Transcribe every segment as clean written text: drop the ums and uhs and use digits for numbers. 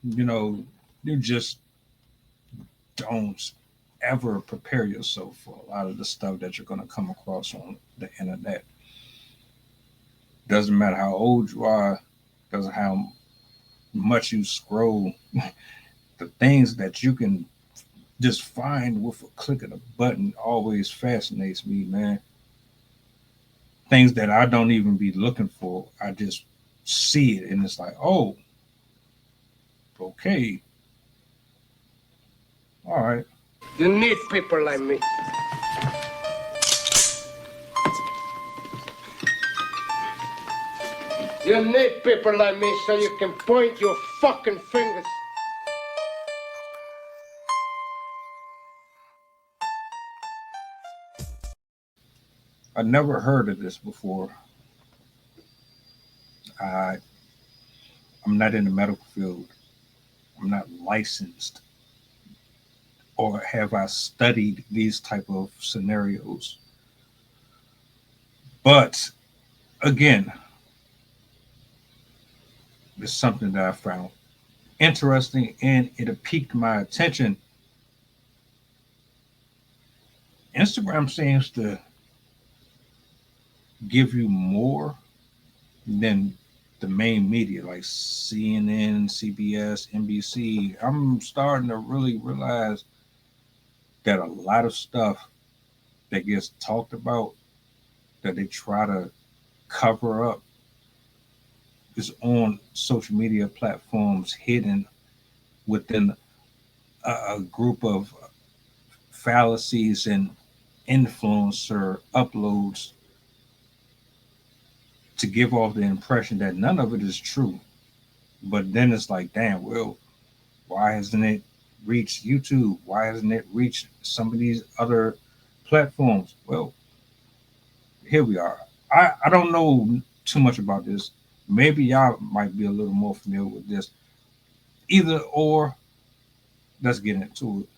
You know, you just don't ever prepare yourself for a lot of the stuff that you're going to come across on the internet. Doesn't matter how old you are, doesn't how much you scroll. The things that you can just find with a click of a button always fascinates me, man. Things that I don't even be looking for, I just see it and it's like, oh, okay, all right. You need people like me. You need people like me so you can point your fucking fingers. I never heard of this before. I I'm not in the medical field. I'm not licensed, or have I studied these type of scenarios. But again, it's something that I found interesting and it piqued my attention. Instagram seems to give you more than the main media like CNN, CBS, NBC. I'm starting to really realize that a lot of stuff that gets talked about that they try to cover up is on social media platforms hidden within a group of fallacies and influencer uploads to give off the impression that none of it is true. But then it's like, damn, well, why hasn't it reached YouTube? Why hasn't it reached some of these other platforms? Well, here we are. I don't know too much about this. Maybe y'all might be a little more familiar with this. Either or, let's get into it.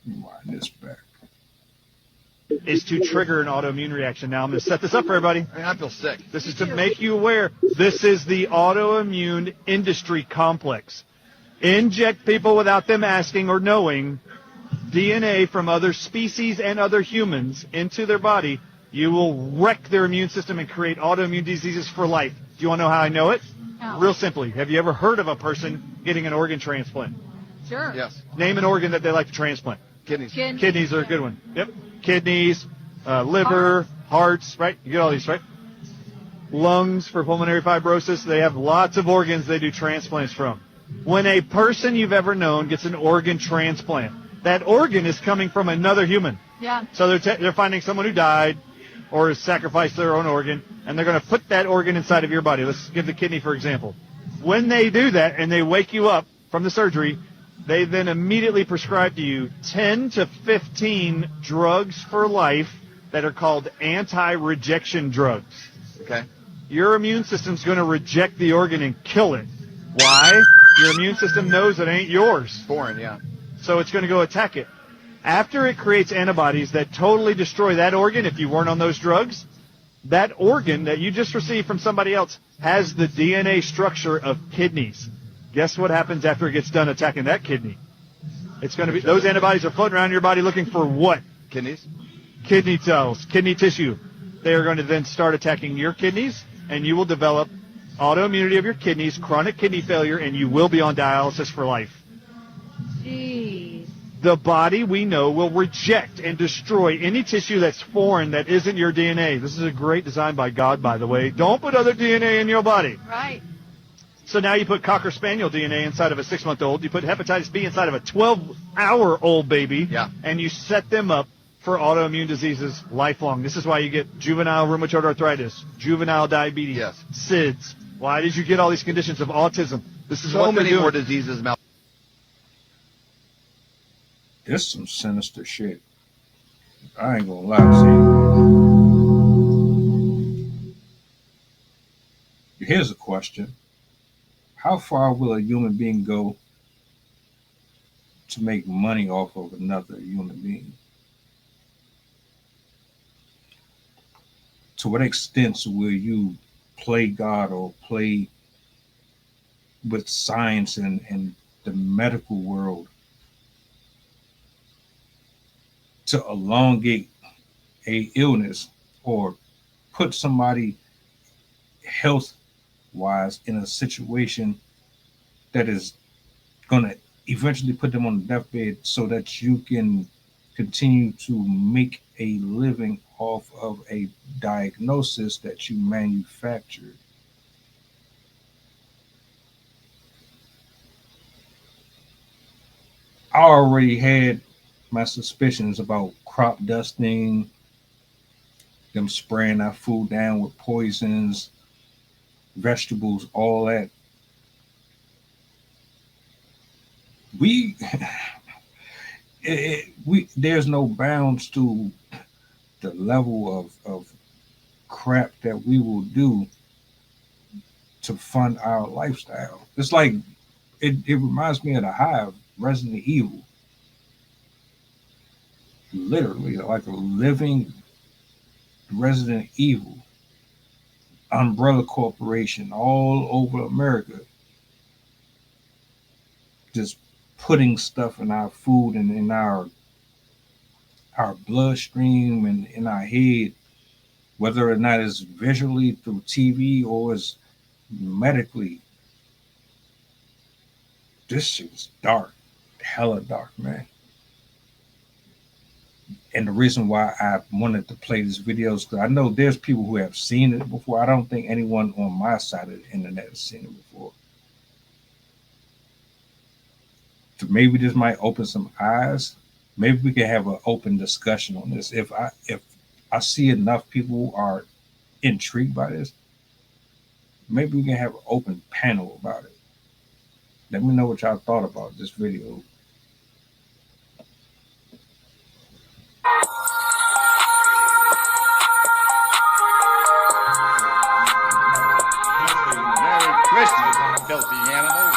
Wind this back. Is to trigger an autoimmune reaction. Now I'm going to set this up for everybody. I mean, I feel sick. This is to make you aware. This is the autoimmune industry complex. Inject people without them asking or knowing DNA from other species and other humans into their body. You will wreck their immune system and create autoimmune diseases for life. Do you want to know how I know it? No. Real simply. Have you ever heard of a person getting an organ transplant? Sure. Yes. Name an organ that they like to transplant. Kidneys. Kidneys are a good one. Yep. Kidneys, liver, hearts, right? You get all these, right? Lungs for pulmonary fibrosis. They have lots of organs they do transplants from. When a person you've ever known gets an organ transplant, that organ is coming from another human. Yeah. So they're finding someone who died or has sacrificed their own organ, and they're going to put that organ inside of your body. Let's give the kidney, for example. When they do that and they wake you up from the surgery, they then immediately prescribe to you 10 to 15 drugs for life that are called anti-rejection drugs. Okay. Your immune system's going to reject the organ and kill it. Why? Your immune system knows it ain't yours. Foreign, yeah. So it's going to go attack it. After it creates antibodies that totally destroy that organ, if you weren't on those drugs, that organ that you just received from somebody else has the DNA structure of kidneys. Guess what happens after it gets done attacking that kidney? It's going to be, those antibodies are floating around your body looking for what? Kidneys. Kidney cells, kidney tissue. They are going to then start attacking your kidneys, and you will develop autoimmunity of your kidneys, chronic kidney failure, and you will be on dialysis for life. Jeez. The body, we know, will reject and destroy any tissue that's foreign that isn't your DNA. This is a great design by God, by the way. Don't put other DNA in your body. Right. So now you put Cocker Spaniel DNA inside of a 6-month-old. You put hepatitis B inside of a 12-hour-old baby. Yeah. And you set them up for autoimmune diseases lifelong. This is why you get juvenile rheumatoid arthritis, juvenile diabetes, Yes. SIDS. Why did you get all these conditions of autism? This is So what they're many doing. more diseases. This some sinister shit. I ain't gonna lie. See, here's a question: how far will a human being go to make money off of another human being? To what extent will you play God or play with science and the medical world to elongate a illness or put somebody health wise in a situation that is going to eventually put them on the deathbed so that you can continue to make a living off of a diagnosis that you manufactured. I already had my suspicions about crop dusting, them spraying our food down with poisons, vegetables, all that. We, we, there's no bounds to the level of crap that we will do to fund our lifestyle. It's like it reminds me of the Hive, Resident Evil. Literally, like a living Resident Evil umbrella corporation all over America, just putting stuff in our food and in our bloodstream and in our head, whether or not it's visually through TV or it's medically. This shit's dark, hella dark, man. And the reason why I wanted to play this video is because I know there's people who have seen it before. I don't think anyone on my side of the internet has seen it before. So maybe this might open some eyes. Maybe we can have an open discussion on this. If I see enough people are intrigued by this, maybe we can have an open panel about it. Let me know what y'all thought about this video. Merry Christmas, filthy animal.